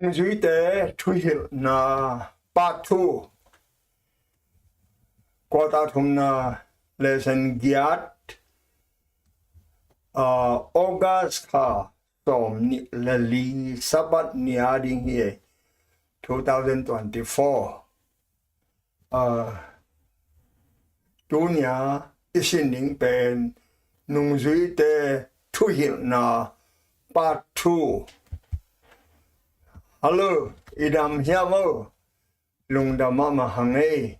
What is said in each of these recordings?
Nungzuite Thuhilhna Part 2 Thumna lesson giat August ka Zomi lali sabat niading here 2024 dunia isining pen Nungzuite Thuhilhna Part 2 Hello, idam hiamo lungdama mahangai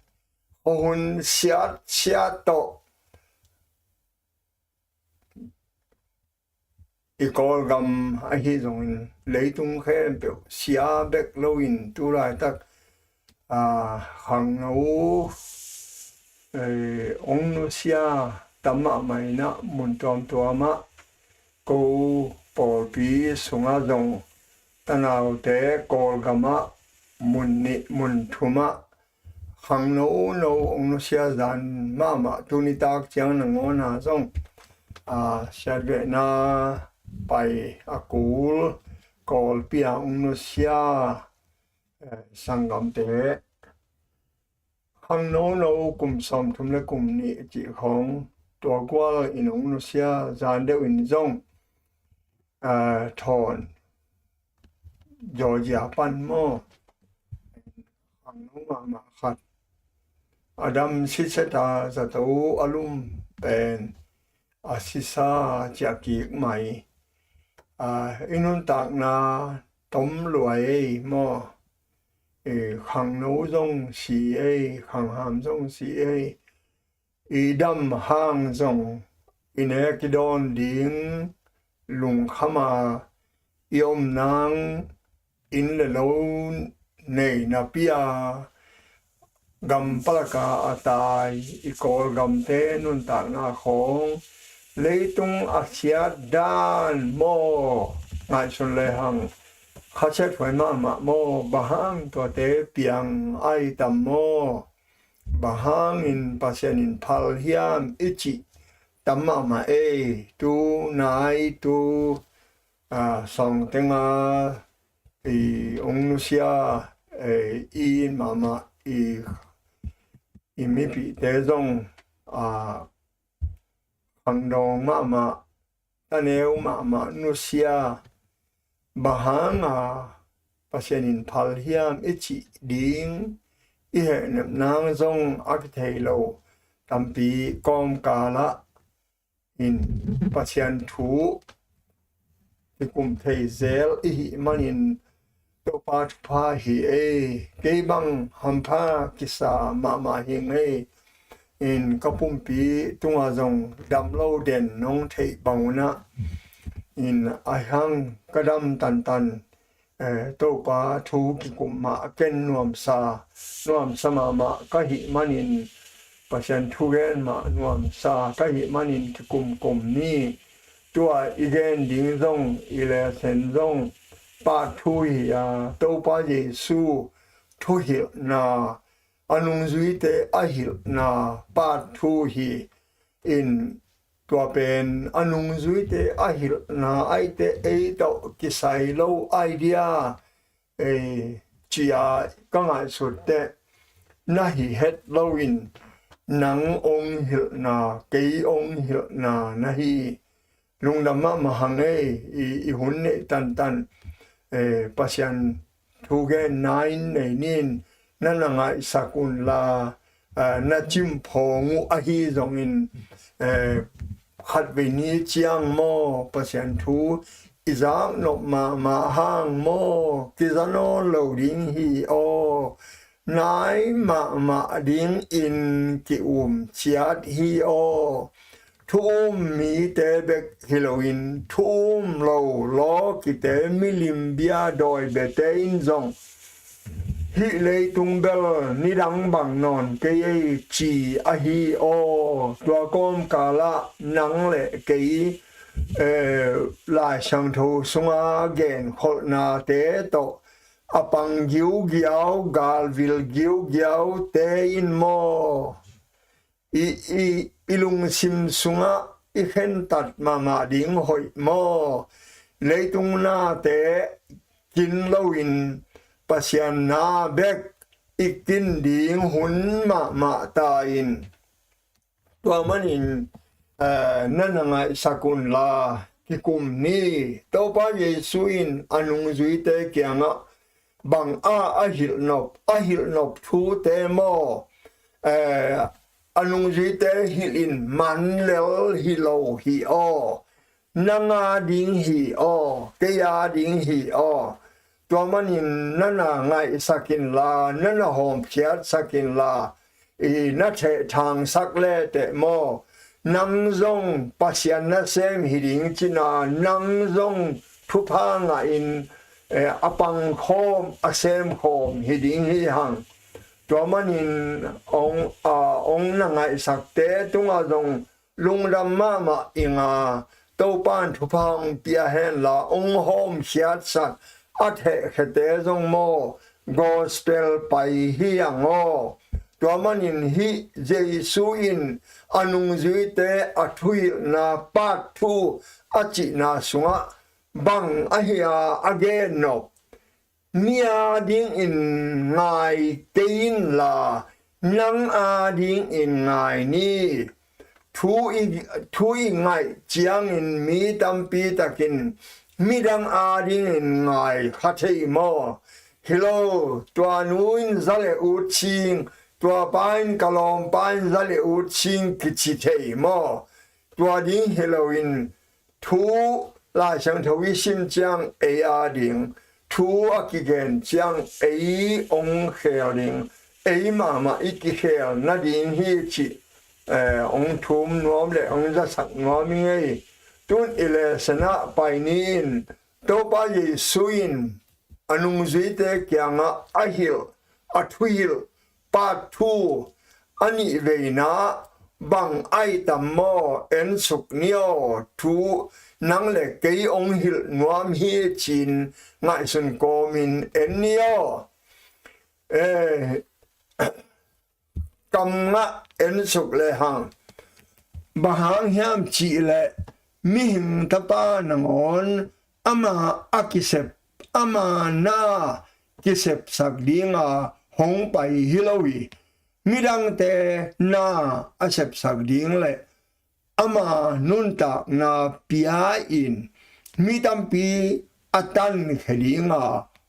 hun siat to ikol gam ahi zong lấy tung khen biểu xia bek loin tu lại tak hàng nấu ông nu xia tama mai na mun tom tua ma cô bỏ pi sunga zong tanaw te kol gama mun thuma hang no ông nó xia zan ma tu ni tak chiang na ngona zong xia ve na pai akul kol pia ông nó xia sangam te hang no kum som thum le kum ni chi khong tua kwa in ông nó xia zan de in zong thon Georgia pan mo ang ma khat Adam siseta zato alum pen asisa jaki mai inun tak na tom luai mo khang no zong si khang ham zong si idam hang zong ine kidon ding lung khama yom nang in le lo neih na pia gam palaka atai ikol gam te nun tak na khong leitung asia dan mo ngai sun le hang khache thoi ma mo bahang tuate piang ai tam mo bahang in Pasian in Thuhilhna ichi tamma ma tu nai tu song tenga ông Lucia in mama mi bị té rong hàng đồng mama ta nếu mama Lucia bahang Pasian in Thuhilhna ichi ding ihe nang rong akthelo tampi kom kala in Pasian thu kum thei zel hi manin to pa hi ke bang hampa kisa mama hi in kapum pi tunga zong dam lo den nong thei bauna in ahang kadam tan to pa thu kikup ma ken nuam sama ma ka hi manin Pasian thu gen ma nuam sa ka hi manin kum ni tua igen ding zong ile sen zong pa thui to pa Jesu Thuhilhna Nungzuite ahilhna pa thui in tua pen Nungzuite ahilhna aite to kisai lo idea chia ka ngai sut te nahi het lo in nang ong hilhna kei ong hilhna nahi lungdama mahangai I hunne tan Pasian thu gen nine nei nin nananga sakun la na chim phongu ahi zong in khat ve ni chiang mo Pasian thu izang no ma hang mo kizano lo ding hi o nai ma ding in ki chiat hi o mi te bek Halloween lo ki te milim bia doi be te in zong hi lei tung bel ni dang bang non ke chi a hi o tua kom kala nang le ke la sang tho sunga gen khopna te to apang giu gal vil giu te in mo ilung sim sunga ikhen tat mama ding hoi mo leitung na te กินเลวินปัสยานาเบกอีกกินดิ่งหุนมาตาอินตัวมันอินนั่นไงสกุลลากิกุมนี้ตัวพระเยซูอินอนุงจุยเตเกียงะบังอาหิลนบทูเตโมอนุงจุยเตหิลินมันเลวฮิโลฮิโอนางาดิงฮิโอเกียดิงฮิโอตัวมันอินนั่นไงสกินลานั่นหอมเพียดสกินลานัทเททางสักเล่เตโมนังซงปัสยันนะเซมหิริงจินานังซงทุพางอินอปังโคมอเซมโคมหิริงหิหังตัวมันอินองนังไงสักเตตุงาซงลุงดำมาอิงาตัวปานทุพังเปียเฮนลาองโฮมเชียดสักอัเทเขเตซงโมกอสเปลไปฮิยังโอตัวมันอินฮิเจซูอินอนุงจุยเตอทุยนาปัตทูอจินาสุงะบังอหิยาอเกนบเนียดิงอินไงเตินลานังอาดิงอินไงนี่ทุยไงเจียงอินมีตัมปีตะกินมีดังอาดิงอินไงขัดเทโมฮิโลตัวนู้นซาเลอุชิงตัวปานกลอมปานซาเลอุชิงกิจิเทโมตัวดิ้งเฮโลวินทูลาชังทวิชิมจังเออาดิ้งทูอากิเกนจังเอองเฮลิงเอมาอิกิเฮลนาดิ้งฮิจิองทุมน้อมเลยองจะสักน้อมไงตุนอิเลสนะไปนินตัวปาเยซูอินอนุงจุยเตเกียงอาฮิลอทุยลปัตทูอันนี้เวนะบังไอตัมโมเอ็นสุกเนียวทูนังเล็กเกยองหิลนวมฮีจินไงสุนโกมินเอ็นเนียวกำงะเอ็นสุกเลยหังบะหังยามจีเลมิหิมตะปานงอนอามาอากิเซปอามานากิเซปสักดีงาหงไปฮิโลวีมิดังเตนาอาเซปสักดีงเลยอามานุนตากนาปียอินมิตัมปีอัตันเขดีงา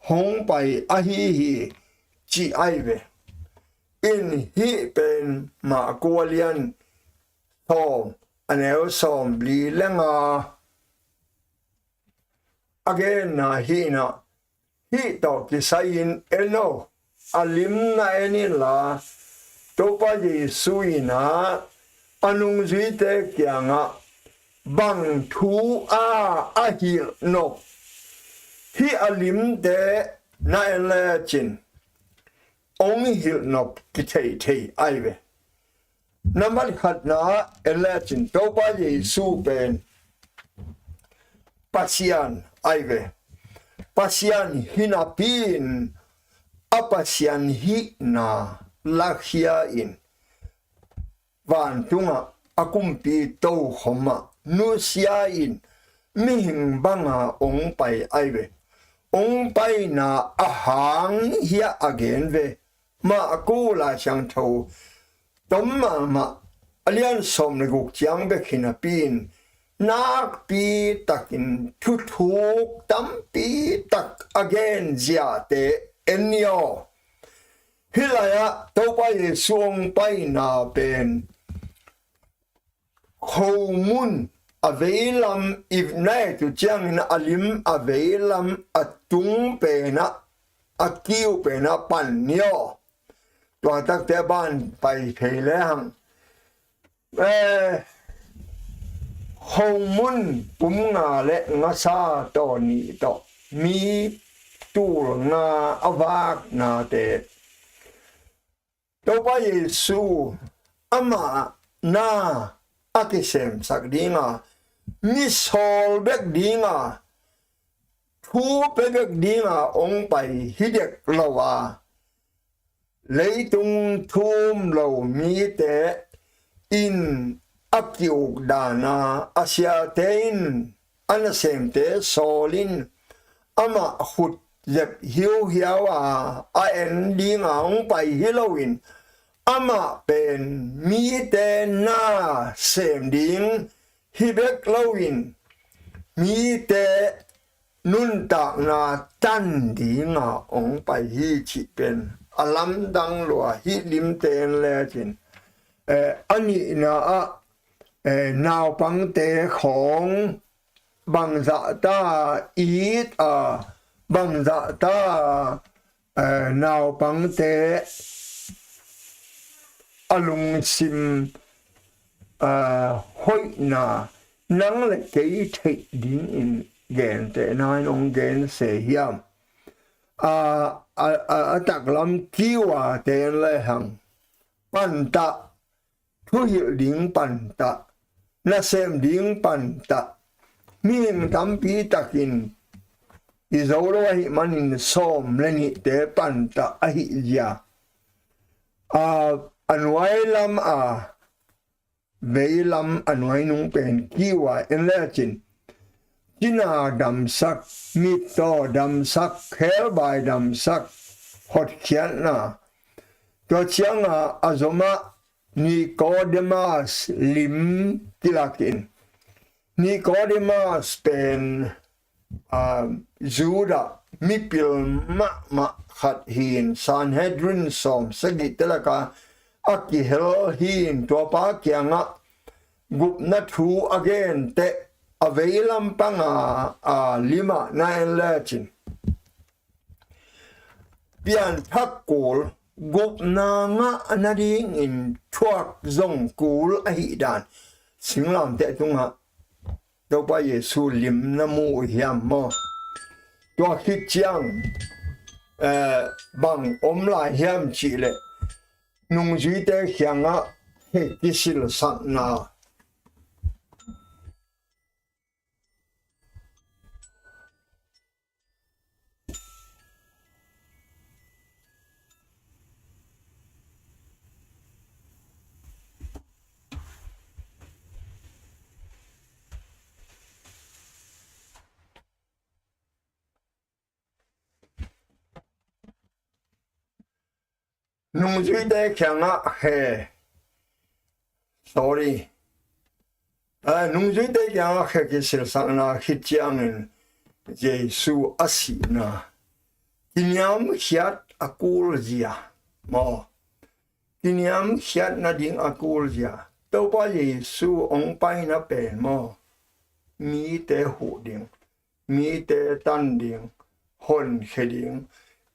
หงไปอาฮีฮีจีไอเวอินฮีเป็นมากัวเลียนทอมอันเอลสอมบลีเลงาอเกนนาฮีนาฮีตอกิไซอินเอโนอาลิมนาเอนิลาตัวปาเยซูอินาอนุงจุยเตเกียงะบังทูอาฮิลโนฮีอาลิมเตนาเอเลจินองฮิลโนกิเทไอเวนับขัดนาเอเลจินตัวปาเยซูเป็นปัสยันไอเวปัสยันฮินาปินอปัสยันฮินาลักยาอินวันตุงอากุมปีโตขมานุสยาอินมิหิงบังอาองไปไอเวองไปนาอาหังเฮียอเกนเวมากูลาชังโตตมมาอเลียนสมในกุกจังเบขินาปินนักปีตักินทุกตัมปีตักอเกนเจียเตเอ็นยอฮิลายะตัวไปสวงไปนาเป็นข้อมูลอเวลัมอีฟไนตุจังนอลิมอเวลัมอตุงเป็นอคิวเป็นปันเนียตัวตักเตบ้านไปเพลหังข้อมูลปุ่มงาและงาซาตอนนี้ต่อมีตัวงาอวากนาเตตัวพระเยซูอามานาอากิเซมสักดีงามิสโลเบกดีงาทูเบกดีงาองไปฮิเดกลาวาเลยตุงทุมเรามีแต่อินอักิวดานาอาเซียเตนอันเซมเตโซลินอามาขุด dẹp hiu hiu anh đi ngang bay Halloween ama pen mi te na xem ding hi bek lowin mi te nun tak na tan ding ong bay hi chi pen alam dang lo hi lim ten le chin ani na nào bằng tế khổng bằng dạ ta ít bằng dạ ta nào bằng tế alung sim hội na nắng lại cái thị đến in gen tế nai ông gen sẽ hiểm tạc lắm kêu tế lại hằng bàn tạ thu hiệu đến bàn tạ na xem ding pan ta min tampi takin izolo hi manin som leni te pan ta ahi ya anwai lam veilam anwai nung pen kiwa en lechin kina dam sak mit to dam sak khel bai dam sak hot khian na to chiang azoma Nicodemus lim tilakin. Nicodemus pen Juda mipil ma khat hin Sanhedrin som sagi telaka akihel hin to pa kianga gup na thu again te aveilam panga lima na en lechin pian thakul gup na nga na ding in chuak zong kul ahi dan singlam te tunga do pa Yesu lim na mu hiam mo to khit chiang bang om lai hiam chi le Nungzuite kiang he kisil sang na Nungzuite kiang he sorry Nungzuite kiang he kisil sang na khit chiang in Yesu asi na kinyam hiat akul zia mo kinyam hiat na ding akul zia to pa Yesu ong pai na pen mo mi te hu ding mi te tan ding hon kheding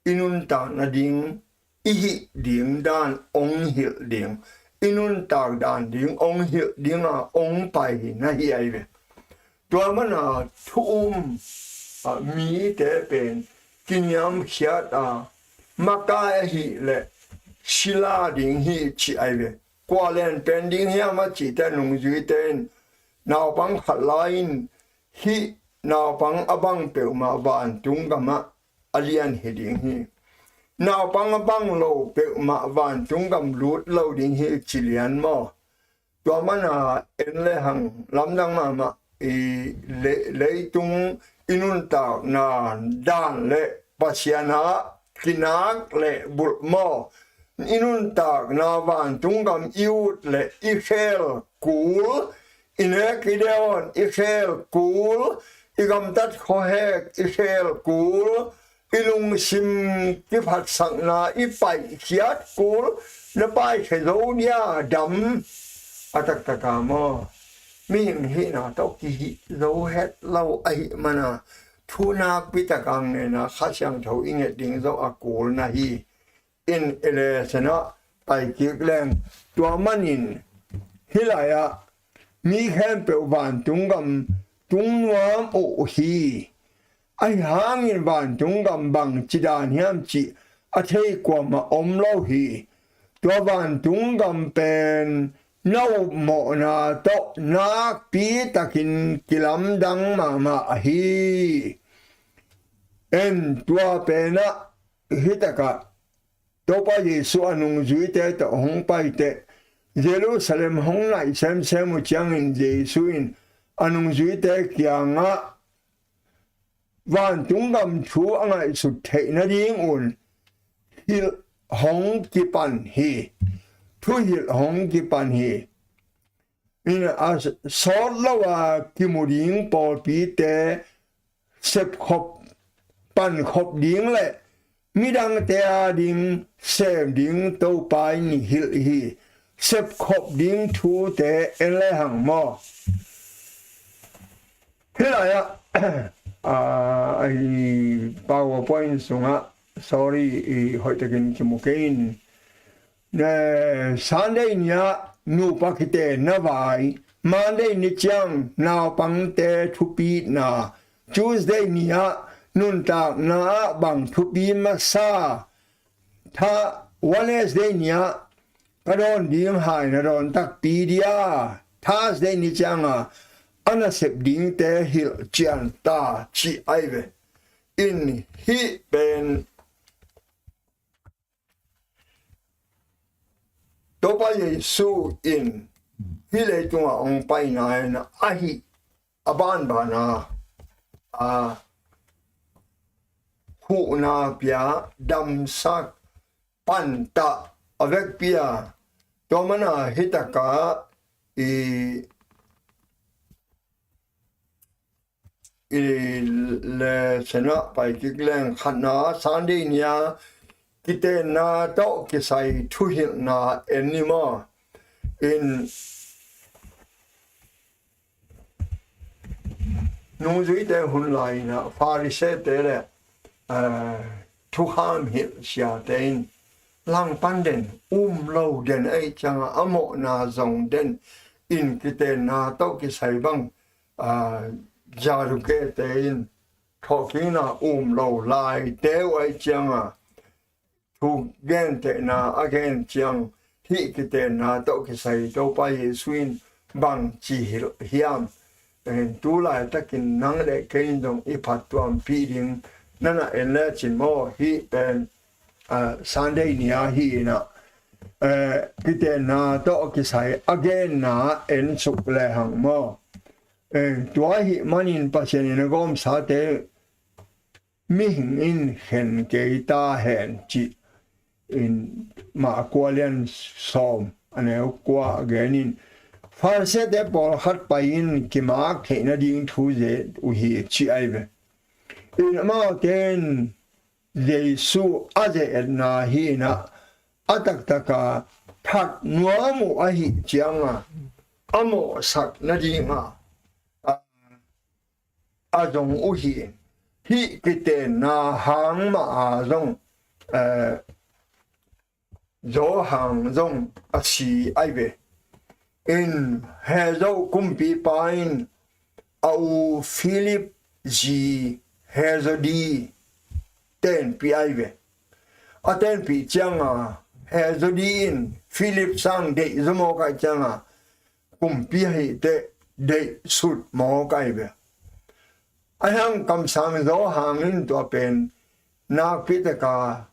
inun ta na ding ihi ding dan ong hil ding inun tak dan ding ong hil ding ong pai na hi ai ve to mana thum mi te pen kinyam khiat maka hi le shila ding hi chi ai ve kwa len pen ding hi ma chi ta Nungzuite naw bang khatlain hi naw bang abang pe ma van tung gama alian hi ding hi nào bang lo pe ma van tung gam lut lo ding hi chilian mo to mana en le hang lam dang ma le tung inun ta na dan le Pasian kinak le bul mo inun ta na van tung gam iut le ikhel kul ine kideon ikhel kul igam tat kho hek ikhel kul ilung sim ki phat sang na I pai khiat kul na pai khezonia dam atak taka mo min hi na to ki hi zo het lo ai mana thuna pitakang ne na khasyang tho inge ding zo akul na hi in ele sena pai ki leng to manin hilaya mi khem pe van tungam tungwam o hi ai hangin van tungam bang chidan hiam chi a thei kwa ma om lo hi to van tungam pen no mo na to na pi takin kilam dang ma hi en tua pena hitaka to pa Yesu Nungzuite to hong pai te Jerusalem hong lai sem mu chiang in Jesu in Nungzuite kianga van tung gam thu angai su thei na ding un hil hong ki pan hi Thuhilhna hong ki pan hi in as sor lawa ki muring pol pi te sep khop pan khop ding le midang te a ding sem ding to pai ni hil hi sep khop ding thu te ele hang mo hilaya ai PowerPoint sunga sorry hoi takin kimukein ne Sunday nya nu pakite na vai Monday ni chiang na pang te thupi na Tuesday nya nun tak na bang thupi masa tha Wednesday nya kadon ding hai na don tak pi dia Thursday ni chiang ana sep ding te hil chiang ta chi ai ve in hi ben Topa Yesu in hile tunga ong pai na ahi aban bana hu na pia dam sak pan ta avec pia tomana hitaka le sena pai kikleng khana Sunday nya kite na to kisai Thuhilhna anymore in Nungzuite hun lai na Pharisee te le thu ham hil sia ten lang pan den lo den ai changa amo na zong den in kite na to kisai bang jaru ke te in talking na lo lai te wai changa thu gen te na again chiang hi kite na to kisai to pa Yesuin bang chi hiam en tu lai takin nang le kein dong ipat tuam pi ding nana en le chin mo hi pen Sunday nia hi na kite na to kisai again na en suk le hang mo en tua hi manin Pasian in gom sa te mi hing in hen ke ta hen chi in ma kwalian som ane kwa again in Pharisee te pol hat pa in ki ma ke na ding thu je u hi chi ai ve in ma ten Jesu aje na hi na atak taka thak nuamu a hi chianga amo sak na dinga a zong u hi kite na hang ma zong zo hang zong a si ai ve in hezo kumpi pain au Philip ji hezo di ten pi ai ve a ten pi changa hezo di in Philip sang de zomo ka changa kumpi hi te de sut mo kai ve ahang kam sang zo hang in to pen na pitaka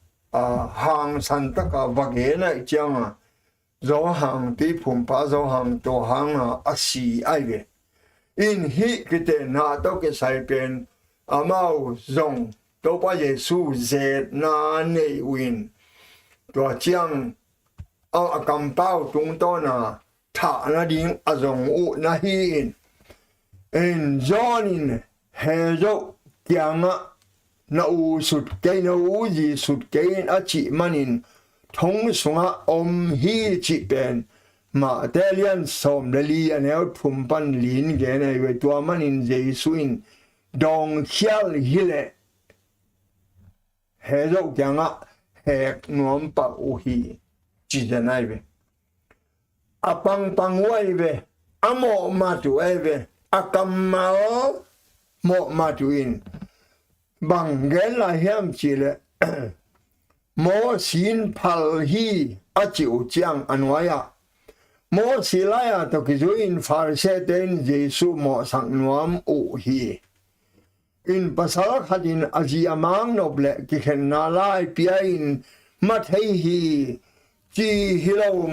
hang santaka vage na changa zo hang ti phum pa zo hang to hang asi ai ve in hi kite na to ke sai pen amau zong to pa Yesu ze na neih win to chiang a kam pau tung to na tha na ding a zong u na hi in zonin hezo kiang na u sut ke na u ji sut ke a chi manin thong sunga hi chi pen ma telian som le li an el phum pan lin ge nei we tua manin Jesu in dong khial hile hezo kiang hek nuam pa u hi chi janai ve apang pangwai ve amo matu eve akamal mo matuin bangel la hiam chile mo sin phal hi achiu chiang anwaya mo silaya to kizuin Pharisee ten Jesu mo sang nuam u hi in pasal hadin aji amang noble ki khen na lai piain mathei hi chi hilo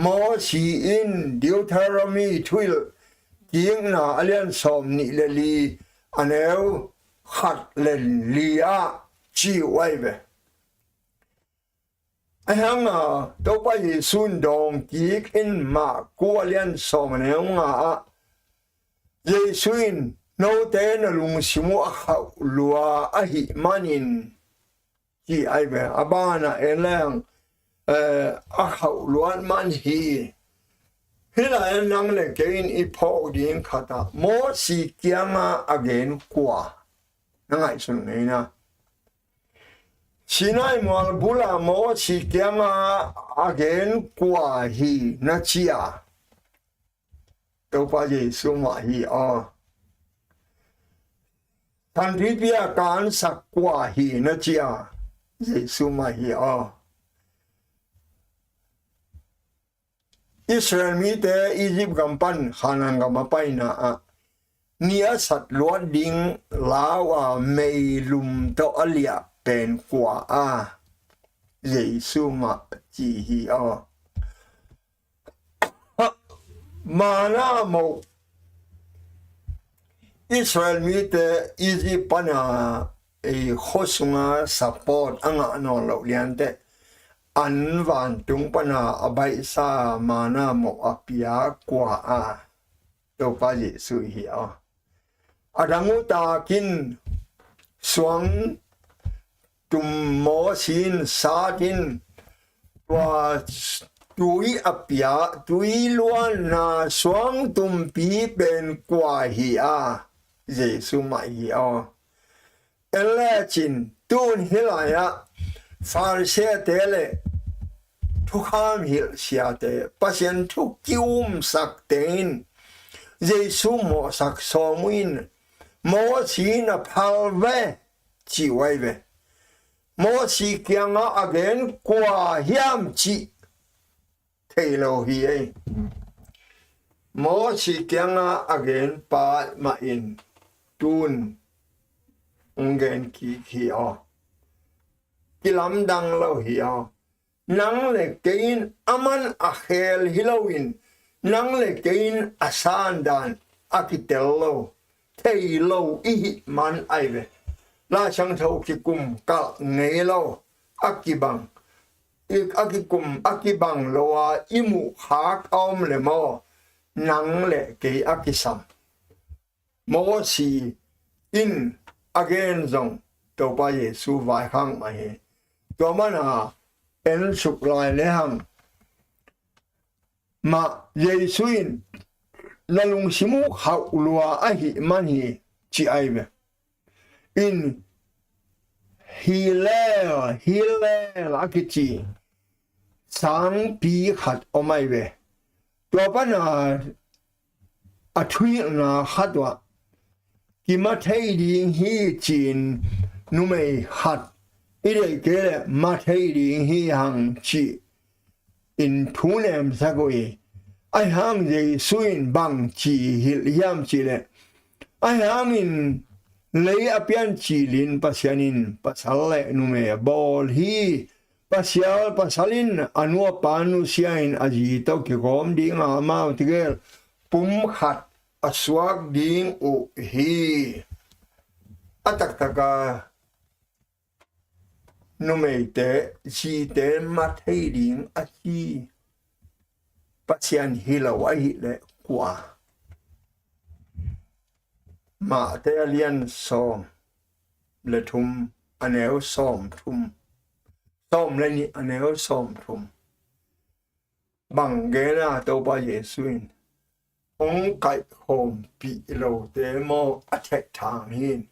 mo si in Deuteronomy 12 kiang na alian som ni le li aneu khát lên lia chịu ai về anh hăng đâu phải gì xuân đồng ký in mà qua liên so mà nếu Yesuin no te na lung simu khau lua a hi manin ki ai be abana elang a khau luan man hi hila nang le kein I pho ding khata mo si kianga again kwa nangai sun nei na sinai mo bula mo si kianga again kwa hi na chia đâu phải gì xuống mà hi thằng đi bia cán sạc qua hi nó chia gì xuống mà hi Israel mi te Egypt gampan khanang gampai na nia sat luan ding lawa mei lum to alia pen qua gì xuống mà chỉ hi mana mo Israel mi te Egypt pana khosunga support anga no lo liante an van tung pana abai sa mana mo apia kwa to pa ji su hi adangu ta kin suang tum mo sin sa kin wa tui apia tui luan na suang tum pi ben kwa hi Jesu mai hi ele chin tun hilaya Pharisee tele thukham hil sia te Pasian thu kium sak tein Jesu mo sak somuin mo si na phalve chi wai ve mo si kiang again kwa hiam chi Hello hi mo si kianga again pa ma in tun ungen ki kilam dang lo hi nang le kein aman a khel hilowin nang le kein asan dan akitello thelo I man aive la chang tho ki kum ka nei lo akibang akibang loa imu hak om le mo nang le ke akisam mo si in again zong to pa Yesu vai khang ma he to mana en suk lai le hang ma Yesu in lalung simu khau lua a hi man hi chi ai ve in Hillel akichi sang pi khat omai ve to pana a Thuhilhna khatwa ki ma thei ding hi chin nu mei khat ire ke ma thei ding hi hang chi in thunem sagoi ai hang je suin bang chi hil yam chi le ai hang in lấy apian chỉ lin pasianin pasale nume bol hi pasalin anua panu siain aji to ki gom ding ama tigel pum khat aswak ding u hi atak taka nume te chi te mathei ding achi pasian hilawa hi le kwa ma te alien som le thum aneu som thum som le ni aneu som thum bang ge na to ba Yesuin ong kai hom pi lo te mo attack thang hin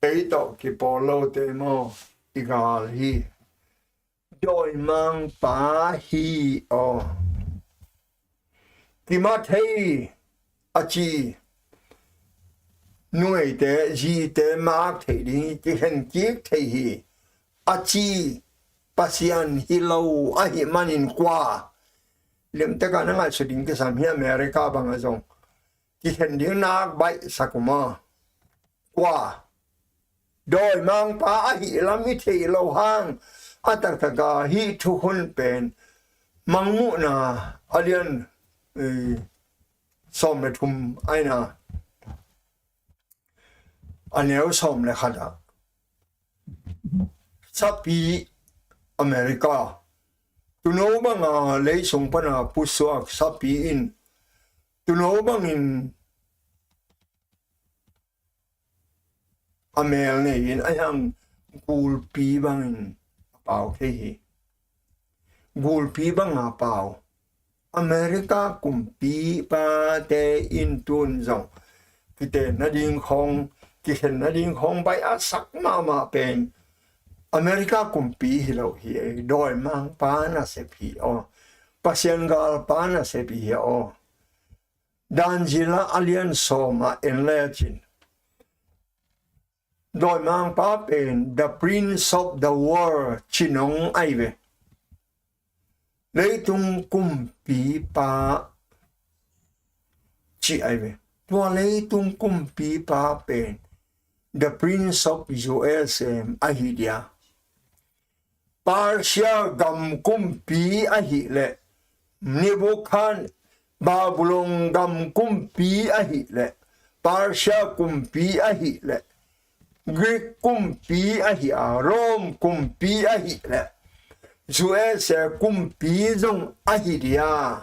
pe to ki po lo te mo igal hi doi mang pa hi ki ma thei achi nuôi te gì te mark thầy đi cái hình chiếc thầy hi achi Pasian hi lâu a hi manin qua liêm tất cả những ai sử dụng cái sản phẩm America bằng cái dòng cái hình điếu nát bay sakuma qua đôi mang pa a hi làm ít thầy lâu hang a tất cả hi thu hôn pen mang mu na alien som le thum ai na anh em xóm lại khát à sắp bị America tu nấu bằng lấy súng bắn pusuak sắp bị in tu nấu bằng in Amel này in ai hang gulpi bằng in bảo thế hi gulpi bằng bảo America cùng pi pa te in tuôn zong cái tên nó điên không cái hình nó điên không bay sắc mà bên America cùng pi hi lâu hi đôi mang pa na se pi o Pasian gal pa na se pi o Danjila alien soma in legend đôi mang pa bên the prince of the world chinong ai về lấy tung cùng pi pa chỉ ai về tua lấy tung cùng pi pa bên the prince of USA ahidia Pasian gam cùng pi ahi le Nebuchadnezzar Babylon gam cùng pi ahi le Pasian cùng pi ahi le Greek cùng pi ahi Rome cùng pi ahi le USA cùng pi zong ahidia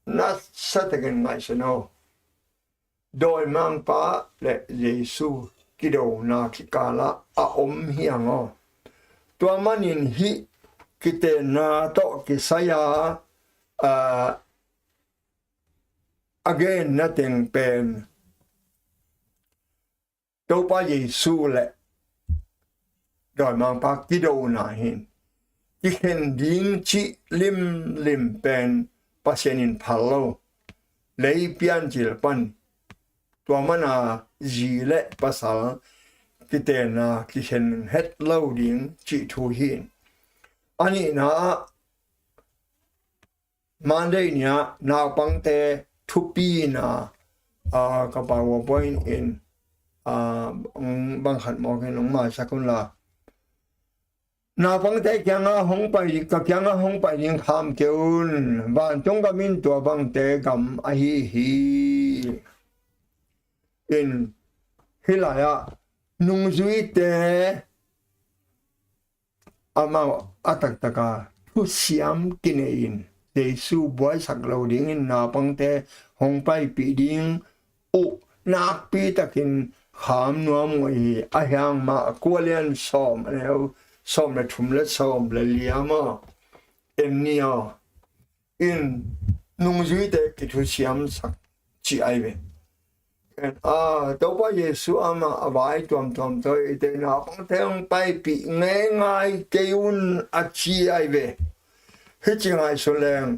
na sa tagen ngai sano đôi mang pa le Giêsu kido na kikala hiang o tua manin hi kite na to kisaya again nothing pen to pa Giêsu le đôi mang pa kido na hin kihen ding chi lim pen Pasian in palo lấy pian chil pan tua mana gì lệ pasal cái tên là cái hình hết lâu điện chỉ Thuhilhna anh na Monday nia na bang te thupi na cái bảo point in bang khát mò cái nông mà sao con là na bang te kiang hong pai ka kiang hong pai ding kham keun ban tong ka min tua bang te gam a hi in hilaya Nungzuite ama atak taka thu siam kinein Giêsu boy sak lo ding in na bang te hong pai pi ding o nak pi takin kham nuam ngoi a hyang ma kwalian som leo som le thum le som le liama enia in Nungzuite ki thu siam sak chi ai ve đâu có Giêsu ama avai tuam thôi thế nào cũng thấy ông bay bị ngay kêu chi ai về hết chuyện ai số lượng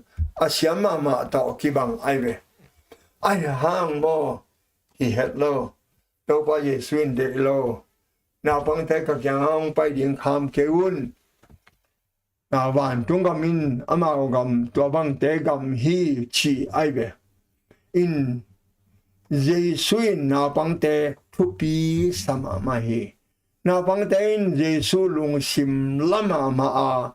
xiêm mà tạo kỳ bằng ai về ai hàng mò thì hết lo đâu có Giêsu để lo nào bằng thấy các nhà ông bay điện kham kêu nào van trung gam in ama gam tua bằng thế gam hi chi ai về in Giêsu na bang te thupi sama mahi na bang te in Giêsu lung sim lama ma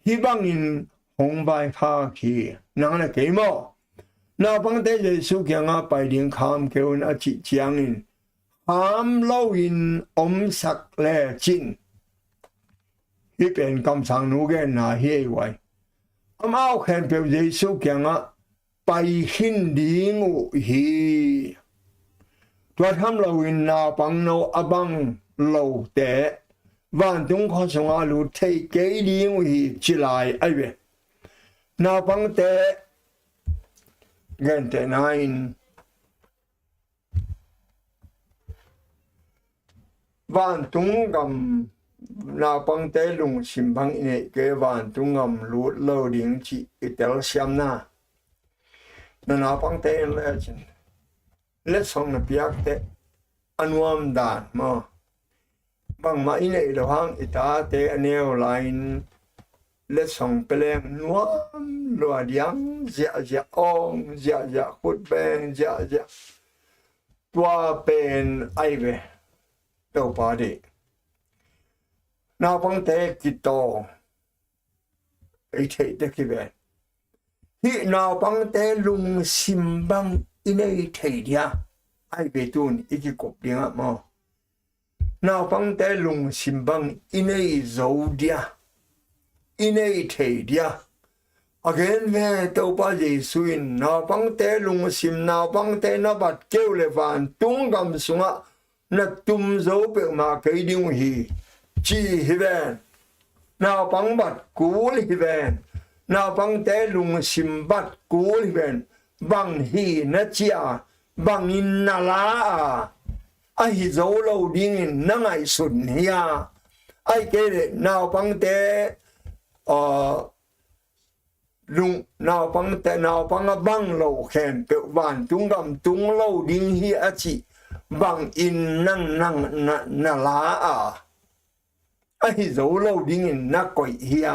hi bang in hong bai pha ki nang na ke mo na bang te Giêsu kiang pai ding kham keun a chi chiang in ham lo in sak le chin hi pen kam sang nu ge na hi wai amao khen pe Giêsu kiang bay hin đi ngủ hi tua tham lâu in na bằng nô abang lâu tệ van tung khó sống alu thấy cái đi ngủ hi chỉ lại ai vậy na bằng tệ gần tệ nine van tung gầm na bằng tệ lùng sim bằng này cái van tung gầm lút lâu điện chỉ tel xiêm na na bang te legend let's song na piak te anuam dan mo bang ma ine lo hang ita te aneo line let's song pelem nuam lo diam ziahziah ong ziahziah khut beng ziahziah tua pen ai ve đâu pa đi na bang te kito ai thế te ki ve hi nào bằng té lùng sim băng inay thầy dia ai về tuôn kikup đi ngã mò nào băng té lùng sim băng inei dấu dia inei thầy dia again về tàu ba gì suin nào băng té lùng sim nào băng té nó bật kêu lệ van tung gầm xuống á nó tum dấu bị mà cái điêu hì chi hi ven nào băng bật cú hi ven nào băng té lùng sim bật cú hi ven băng hi nó chia băng in na la ai dấu lâu đi nó ngày xuân hia ai cái nào băng té lùng nào băng lâu khen tự van tung gầm tung lâu đi hia chị băng in năng na la ai dấu lâu đi nó quậy hia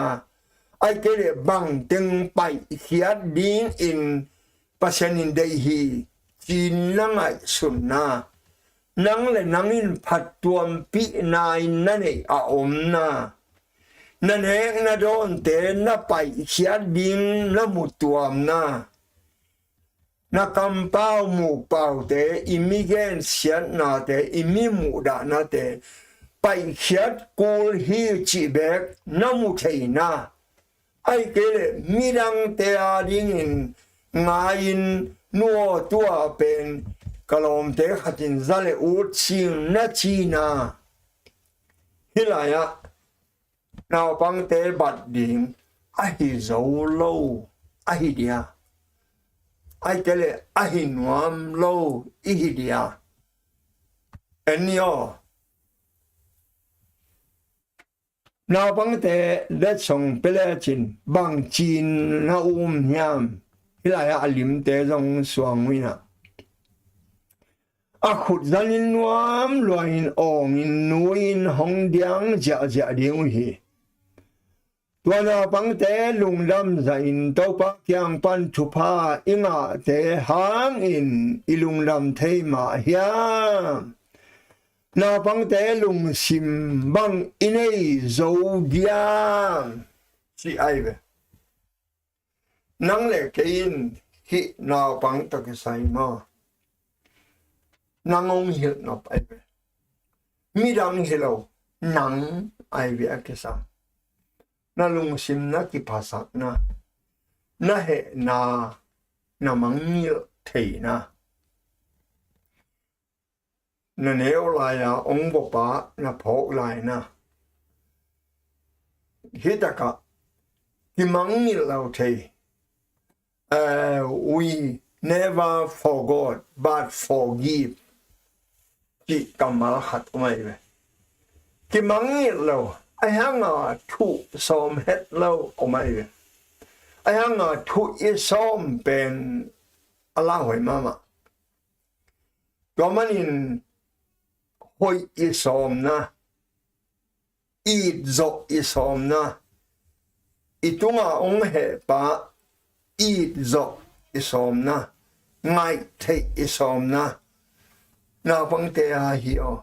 ai cái băng từng bảy hia đi in Pasian in đây hi chỉ năng ngày xuân na năng là năng in phát tuam pi nai nane na nan hek na don te na pai chia ding na mu tuam na kam pau mu pau te imigen sian na te imi mu da na te pai khiat kul hi chi bek na mu thei na ai ke le mirang te a ding in ngain nuo tua pen kalom te khatin zale ut ching na chi na hilaya nào băng te bật điện ai dấu lâu ai dia ai cái lệ ai nuam lâu ai dia enyo nào băng te let song pele chin băng chin na hiam hilaya alim te zong suang wina a khut zanin nuam loin ong in nuin hong diang ziahziah ding hi Dotna bang te lung lam zain tau pa kiang pan thupa inga te hang in ilung lam thei ma hiam na bang te lung sim bang inei zo diang si ai ve nang le kein hi na bang ta ke sai ma nang ong hil na ai ve mi dang hilo nang ai ve ke sa na lung sim na ki pasak na he na mangil thei na neo lai ya ong bo pa na phok lai na hitaka ki mangil lau thei we never forgot but forgive ki kamal khat mai ve ki mangil lau ai hang thu som het lâu omai ai hang thu i som pen ala hoi mama gomanin hoi i som na i zo i som na itunga ong he pa i zo i som na ngai the i som na pang te a hi o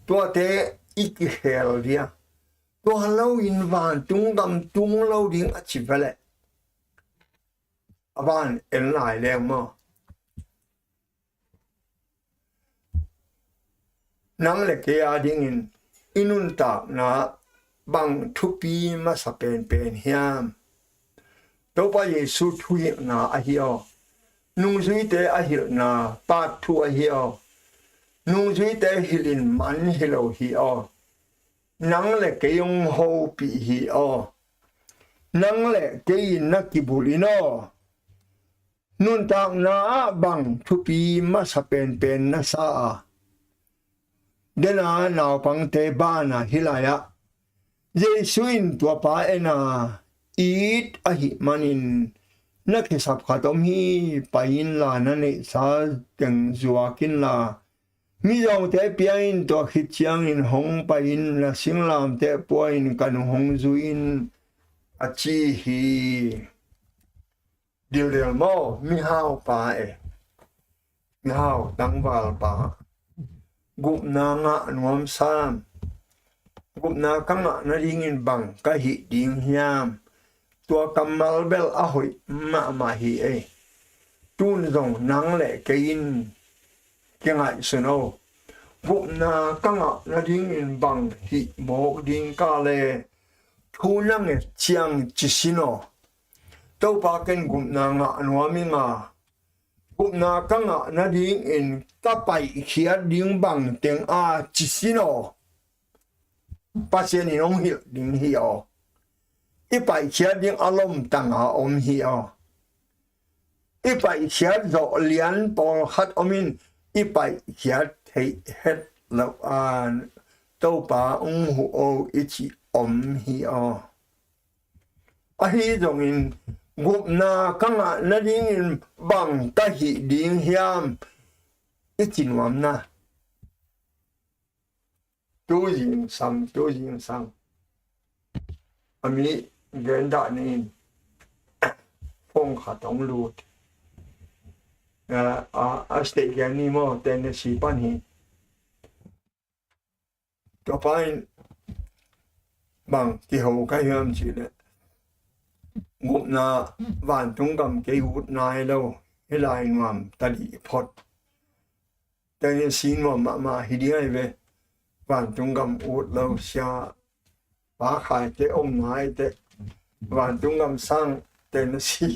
tuate iki hel dia to lâu in van tung gam tung lâu ding a chi vele aban en lai le mo nang le ke a ding in inun ta na bang thupi ma sa pen hiam to pa yesu thuhilhna a hiao Nungzuite a hilna pa thu a hiao Nungzuite hilin man hilo hi o nang le ke yong ho pi hi o nang le ke na ki bulino nun tak na bang thu pi ma sa pen na sa dena naw pang te ba na hilaya jesuin tua pa ena it a hi manin na ke sap khatom hi pain la na ne sa teng zuakin la mi dong te piain to khit chiang in hong pa in la singlam te poin kan hong zuin a chi hi điều mo mi hao pa mi hao dang wal pa gup na nga nuam sam gup na kanga na ringin bang ka hi ding hiam tua kamal bel a hoi ma hi tun dong nang le kein kiang suno khopna kangah na ding in bang hi mok ding ka le thu nang e chiang chisino to pa ken khopna nga anwami nga khopna kangah na ding in kapai khia ding bang teng a chisino Pasian in ong hi ding hi o ipai khia ding alom tanga om hi o ipai khia zo lian por khat omin ipai khia thei het lo an to pa ong hu o ichi om hi o a hi zong in khopna kangah na ding in bang ta hi ding hiam ichi nuam na tu jing sang ami gen da nin phong khatong lut a state gen ni mo ten si pan hi to pain bang ki ho ka yam chi le khopna van tung kam ke hut nai lo hi lai nuam ta di phot ten si nuam ma hi di ai ve van tung kam ut lo sia ba khai te om nai te van tung kam sang ten si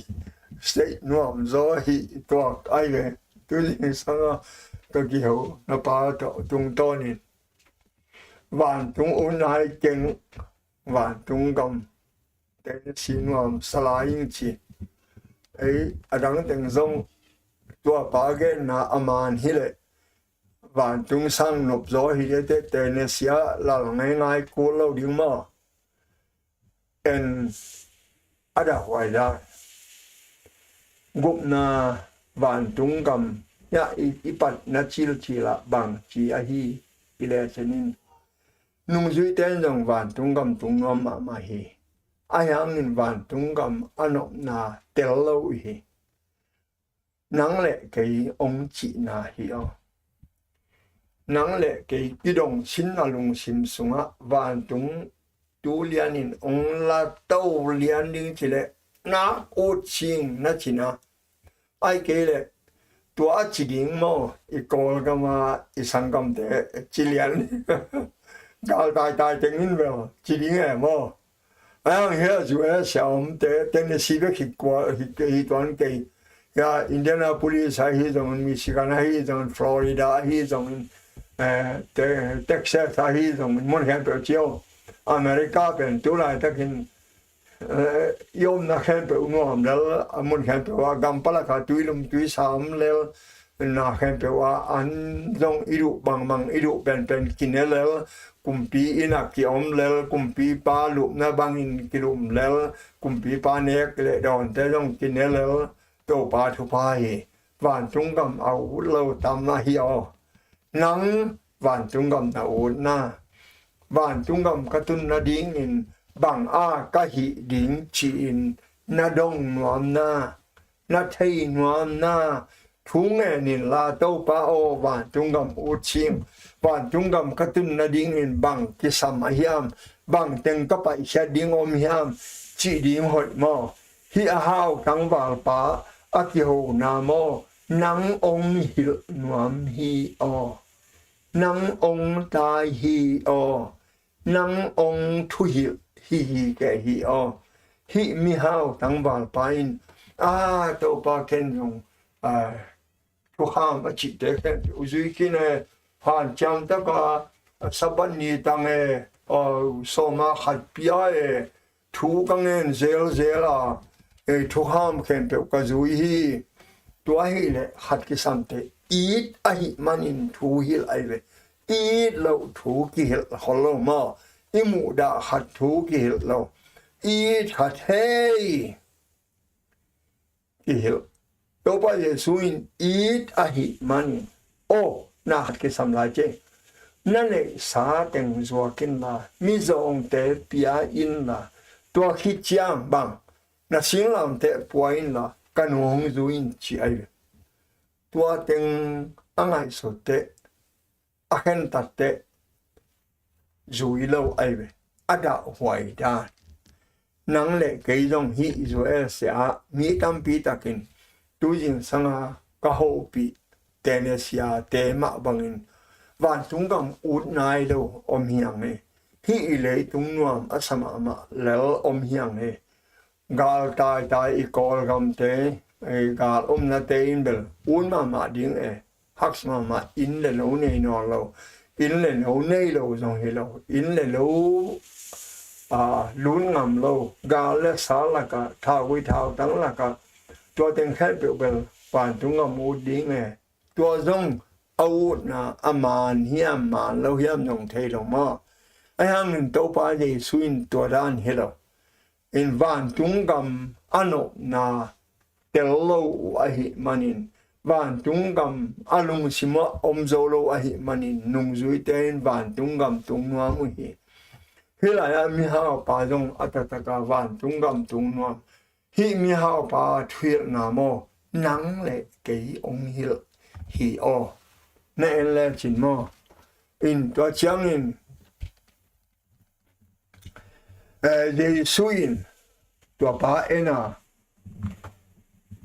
state nuam zo hi to ai ve tu ni sang ka ki ho na pa to tung to ni van tung un nai keng van tung kam ten si nuam salai chi ei adang teng zong to pa ge na aman hi le van tung sang nộp gió hi te te ne sia la ngai ngai ko lo ding ma en ada hoài da khopna van tung kam ya i pat na chil chi la bang chi a hi ile chenin Nungzuite jong van tung kam tung nom ma hi a yang in van tung kam anop na tel lo hi nang le cái ông chị na hi o nang le ke kidong chin alung sim sunga van tung tu lian in ong la to lian ding chile na o ching na china ai ke le tua chi ding mo I kol ga ma I sangam te chilian gal tai tengin vel chi ding e mo ang he ju e xiao te ten si be ki kwa hi tuan ke ya Indianapolis hi zong Michigan hi zong Florida hi zong Texas hi zong mon khen pe chiao America ben Tulaithuman yom na khen pe nuam le mon khen pe wa gam pala ka tuilum tui sam le na khen pe wa an zong iru bang iru ben kinele kumpi ina ki om le kumpi pa lu na bang in kilum le kumpi pa nek le don te zong kinele to pa thu pa hi van tung gam au lo tam na hi o nang van tung gam na u na van tung gam ka tun na ding in bang a ka hi ding chi in na dong nuam na thei nuam na thu nge nin la to pa o van tung gam u chim van tung gam ka tun na ding in bang ki sam a hiam bang teng ka pa sha ding om hiam chi ding hoi mo hi a hao tang wal pa a ki ho na mo nang ong hil nuam hi o nang ong tai hi o nang ong thu hi ke hi o hi mi hao tang wal pa in a to pa ken jong thu ham a chi te ken u zui ki ne han cham ta ka saban ni tang e so ma khat pia e thu kang en zel a thu ham ken pe ka zui hi tua hi le khat ki sam te eat a hi manin thu hil ai ve eat lo thu ki hil holo ma imu da khat thu ki hil lo eat khat hey ki hil to pa ye suin eat a hi manin o na khat ki sam lai che na le sa teng zo kin la mi zong te pia in la tua khi chiang bang na sing lam te puain la kan hong zuin chi ai tua teng angai so te a hen ta te zui lo ai ve ada huai da nang le ke jong hi zo e sia mi tam pi takin tu jin sanga ka ho pi Tenesia te ma bangin van tung gam ut nai lo om hiang ne hi le tung nuam asama ma lel om hiang ne gal tai I kol gam te gal na te in bel un ma ding haks ma in le no ne no lo in le no ne lo zong he lo in le lo lún ngầm lâu gà lẽ xá là cả thao quy thao tắng là cả cho tên khách biểu bel phản chúng ngầm một đi nghe cho zong âu na aman hiam man lâu hiam nhung thấy đâu mà ai hang nên tàu ba gì xuyên tua đan hết rồi in van chúng ngầm ano na tel lâu ai manin van chúng ngầm alung sima zo lâu ai manin Nungzuite van chúng ngầm tung noa mu hi hi lại mi hao pa dong atataka van tung gam tung nuam hi mi hao pa Thuhilhna mo nắng lệ cái ông hil hi o nè lệ chín mo in to chiang in de suin to pa ena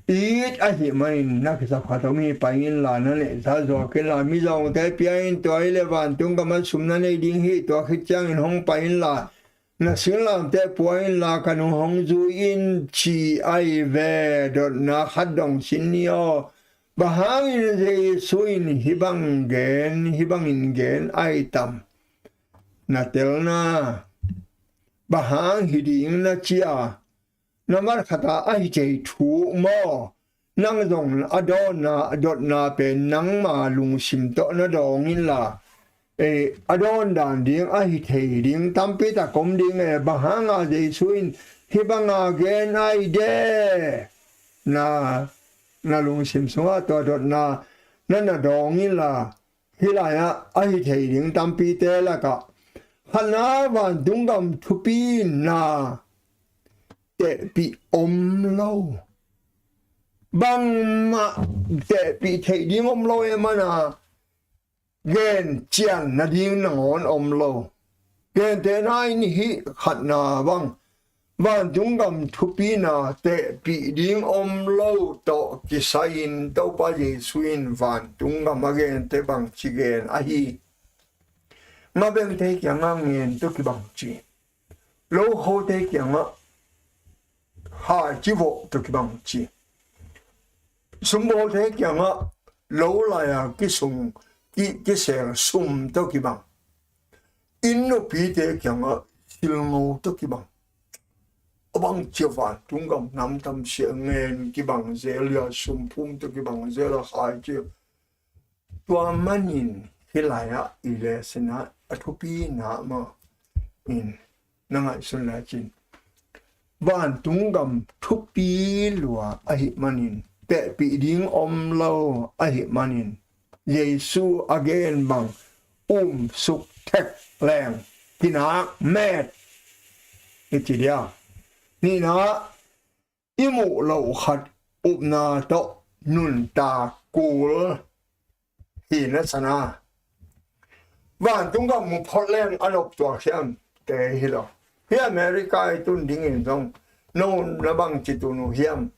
ít ai hi mình nãy cái sao khát mi phải in là nó lại sao rồi cái là mi dòng cái biển tuổi là van tung cái mà sum nó này đi hi tuổi khi chăng in hong phải in là nó xin làm cái point là cái nó hong du in chỉ ai về Dotna khát đồng sinna bà hàng in cái suin hi bang in gen ai tam na tel na bà hàng hi đi in na chia nó mà khata ai chơi thú mò năng dòng Dotna bên năng mà lùng sim to nó đong in là đàn điên ai thầy điên tam pi ta công điên bà hàng à dây suin hi bang à gen ai đê na lùng sim xuống to Dotna nó đong in là hi lại ai thầy điên tam pi te là cả hana van dung gam thu pi na te bị lâu băng mà te bị thầy đi lâu em mà gen chiang na đi ngon lâu gen te nai ni hi khát na băng van chúng gam thu pi na te bị đi lâu to cái sign to ba gì xuyên van chúng gam mà gen te băng chỉ gen ai mà bên thế kiang ngang to cái băng chỉ lâu hồ thế kiang hai chỉ vô được cái bằng chỉ sum bố thế kiang lâu lại cái sum cái xe sum được cái bằng in nó bị thế kiang siêu ngô được cái bằng bằng chiều vạn chúng cầm nắm tâm sẽ nghe cái bằng dễ là sum phum được cái bằng dễ là hai chiều tua manin khi lại ile sena athupi na mà in năng ai xuân lại chín van tung gam thu pi lua ai manin te pi ding lâu ai manin Giêsu again bang suk tek lang kina met chỉ dia ni na imu lo khat na to nun ta kul hi na sana van tung gam mu Portland alop to siam te hi lo hi America tun ding in zong no na bang chi tu no hiam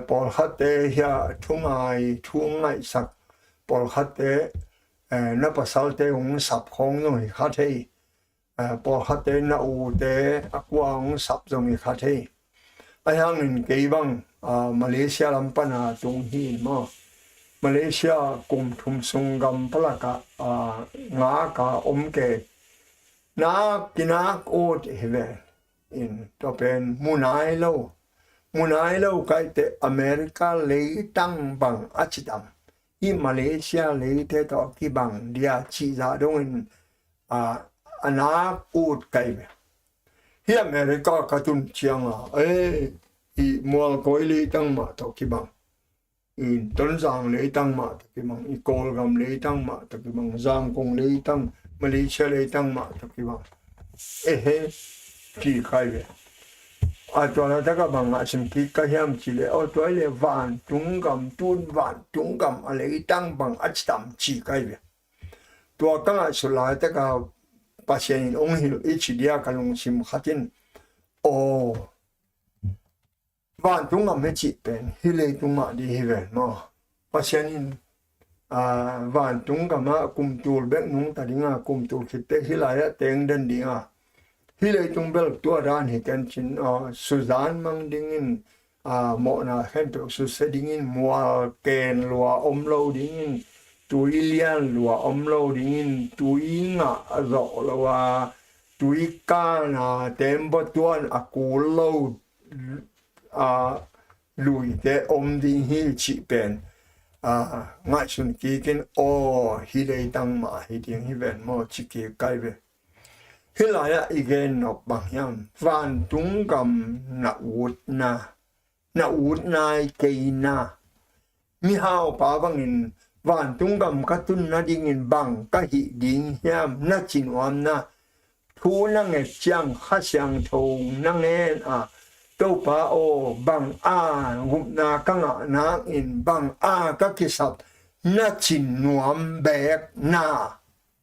Paul hatte hia thungai sak Paul hatte na pasalte sap khong no hi khathei Paul hatte na u te akwa sap zong hi khathei ai hang in ke bang Malaysia lampana tung hi mo Malaysia kum thum sungam palaka nga ka ke na kinak ot hewe in to pen munai lo kai te America le tang bang achidam i Malaysia le te to ki bang dia chi za dong in ana ot kai hi America ka tun chiang i mual koi le tang ma to ki bang in ton zang le tang ma to ki bang i kol gam le tang ma to ki bang zang kong le tang Malaysia le tang ma to ki bang chỉ khai về cho nó tất cả bằng sim ki cái hiam chỉ le tuổi le van chúng cầm tuôn van chúng cầm lấy tăng bằng tầm chỉ khai về tua các ngài sửa lại tất cả Pasian ông hiểu ít chỉ dia cái lòng sim khát tin van chúng cầm hết chỉ bên hi le chúng mà đi về nó Pasian van tung kama kum tul bek nung ta dinga kum tul khitte hilaya teng den dinga hilai tung bel tua ran hi kan chin suzan mang dingin mo na khen to su se dingin mual ken lua omlo dingin tuilian lua omlo dingin tuinga ro lua tuika na tembo tuan akulo lui te ding hi chi pen ngại sun ki kin hi dei tang ma hi ding hi ven mo chi ki kai ve hi la ya igen nok bang yam van tung gam na ut nai ke na mi hao pa bang in van tung gam ka tun na ding in bang ka hi ding yam na chin wam na thu na nge chiang kha siang tho na nge tâu pa o bang ngụm na ka ngã na in bang ka kisap na chin nuam bek na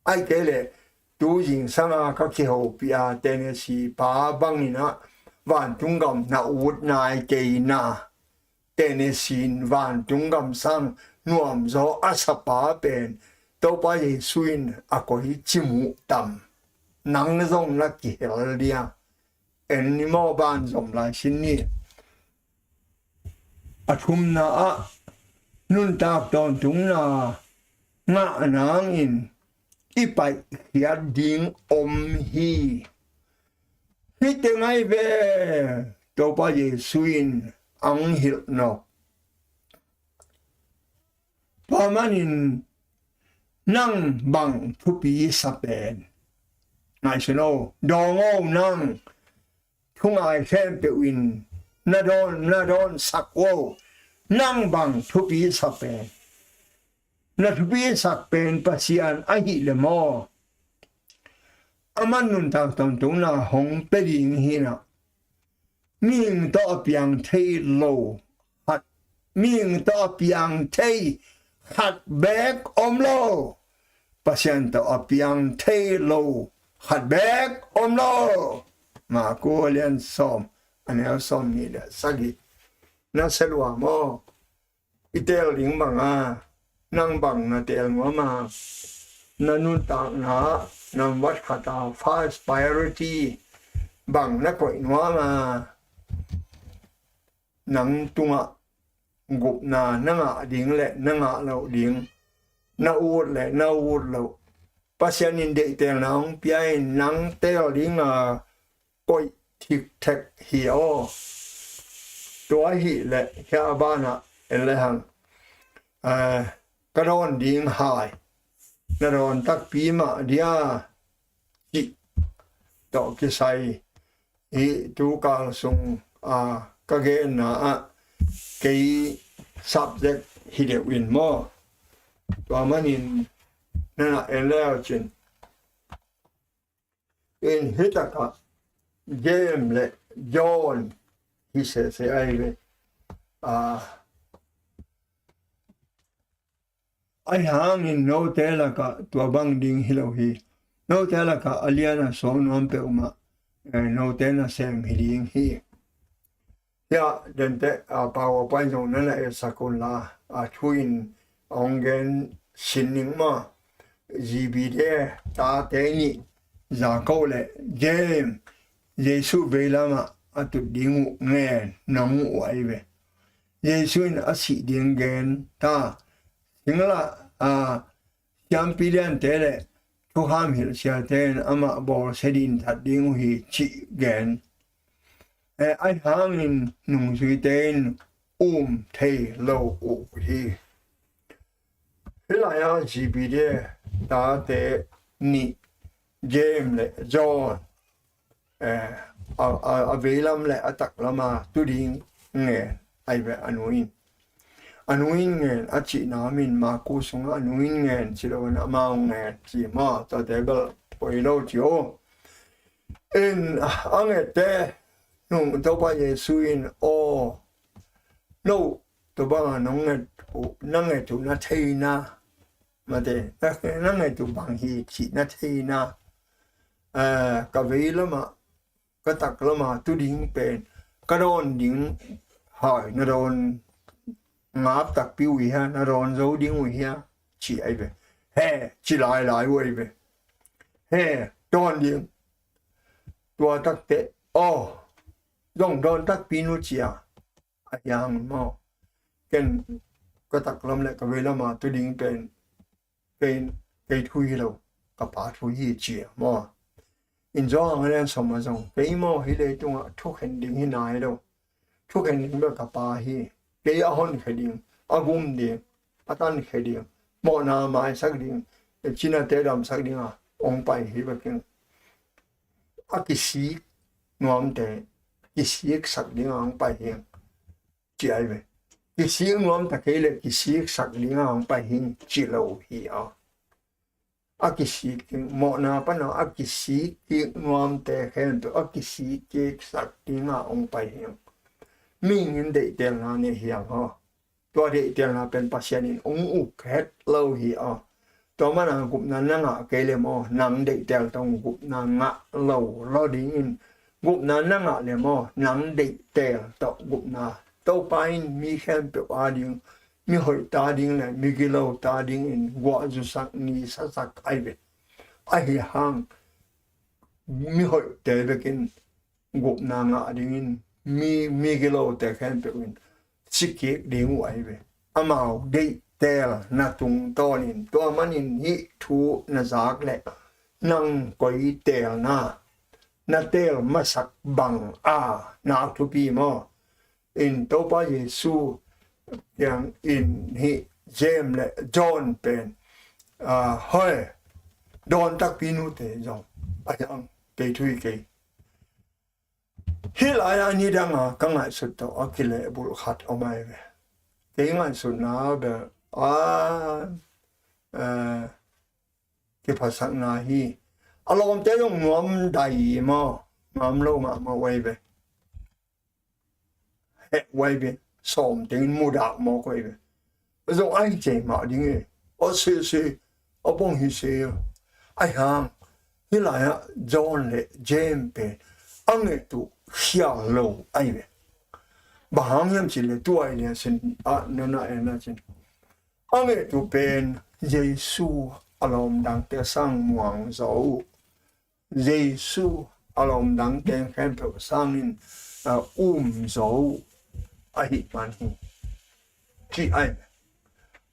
ai kể lệ tu jing sang ka ki ho pia tene si pa bang ina van tung gam na ut nai ke na tene sin van tung gam sang nuam zo asapa pen tâu pa ye suin ko hi chimu tam nang zong na ki hel dia en ni mo ban zom lai sin ni thum na nun tak ton tung na nga nang in ipai hiat ding hi te ngai ve to pa ye suin ang hil no pamanin nang bang thupi sapen ngai sino dongo nang thung ai khem pe win na don sakwo nang bang thupi sapen na thupi sapen pasian hi le mo aman nun ta ton tung na hong pe ding hi na ming to piang thei lo hat ming to piang thei hat bek om lo pasian to piang thei lo hat bek om lo ma ko lian som ane som ni da sagi na selwa mo itel ring banga nang bang na tel mo ma na nun ta na nam wat khata first priority bang na ko inwa ma nang tunga gup na nga ding le nga lo ding na ut le na ut lo pasian in de tel nang piai nang tel ding koi thik thek hi tua hi le kha bana en le hang ka ron ding hai na ron tak pi ma dia chi to ki sai hi tu ka sung ka ge na ke subject hi de win mo to manin na en le chin in hitaka James le John he says ai hang in no tela ka tua bang ding hilo hi no tela ka aliana song nom pe uma no tena sem hiding hi ya dente power point jong na e sakon la twin ongen sinning ma gb de ta te ni za ko le James Giêsu về lama tụt dingu nghe nóng uai về Giêsu in sĩ điên gen ta chính là chăm pilan thế lệ thu ham hiểu xa tên ama bỏ sẽ din thật dingu hi chị gen ai ham in Nungzuite thầy lâu hi thế là ya chỉ bị thế ta thế ni James lệ John velam le atak lama tu ding nge ai ve anuin nge achi na min ma ku sung anuin nge chi lo na ma nge chi ma ta table poi lo jo en ange te nung to ba Yesu in no to ba nang nge tu na thei na ma de nang nge tu bang hi chi na thei na ka velama ka tak lama tu ding pen ka ron ding hỏi na ron ngáp tak pi wi ha na ron zo ding wi ha chỉ ai về hè chỉ lại vậy về hè đòn điện tua tắc tệ dòng đòn tắc pinu chia yang mo kenก็ตักลำเล็กก็เวลามาตัวดิ้งเป็นทุยเรากับป่าทุยเจียมออินจองอะไรสมัยจงเป็นมอฮิเลยตรงทุกแห่งดิ้งหินายเราทุกแห่งดิ้งแบบกับป่าฮีเกี่ยหอนแห่งดิ้งอากุมดิ้งอาตันแห่งดิ้งมอนาไม้สักดิ้งจีน่าเตดำสักดิ้งองไปฮีแบบนี้อากิสิกงอมเตกิสิกสักดิ้งองไปฮีจีไอเวกิสิกงอมตะเกียเลยกิสิกสักดิ้งองไปฮีจีโลฮีกิสิกมอนาปะนะกิสิกงอมเตแค่ตัวกิสิกสักดิ้งองไปฮีมีเงินเด็กเดียร์นี่เหี้ยตัวเด็กเดียร์เป็นปัจจัยนี้องอุกเฮ็ดเล่าเหี้ยตัวมันกุบนั้นงะเกลมอนังเด็กเดียร์ต้องกุบนางะเล่าดิ้งกุบนั้นงะเลยมอนังเด็กเดียร์ต้องกุบนาตัวไปมีแค่เปียวอาดิ้งมีหอยตาดิ้งเลยมีกิโลตาดิ้งวัวจุสักนี่สักไอเวไอห่างมีหอยเตะไปกินกุบนางะดิ้งมีกิโลแต่แค่เป็นสิกเกดิ้งไว้เว้อามาได้เตลนาตุงตัวนี้ตัวมันฮิทูนาจากแหละนั่งก้อยเตลนาเตลมาสักบังนาทุปีมอตัวพระเยซูอย่างฮิเจมและจอห์นเป็นเฮ้ยโดนตักพินุเตจงอย่างเตทุยเกฮิลายอันนี้ดังกังไงสุดตัวกิเลบุลขัดเอาไม่เว้เก่งอันสุดนะแบบที่ภาษาหน้าฮีอารมณ์จะต้องงอมได้มางอมโลมาไว้เว้เฮไว้เว้สมถึงมุดามาไว้เว้ส่งไอ้เจมาดิ้งเสียป้องฮิเสียไอ้ห่างฮิลายจอห์นและเจมเป็นอันนี้ตัวเขียวโลไอ้เว้บางอย่างจิเลตัวไอ้เนี่ยสินั่นน่ะสิอันนี้ตัวเป็นเยซูอารมณ์ดังแต่สร้างมวงโซเยซูอารมณ์ดังแต่แค่เพื่อสร้างโซไอ้มันที่ไอ้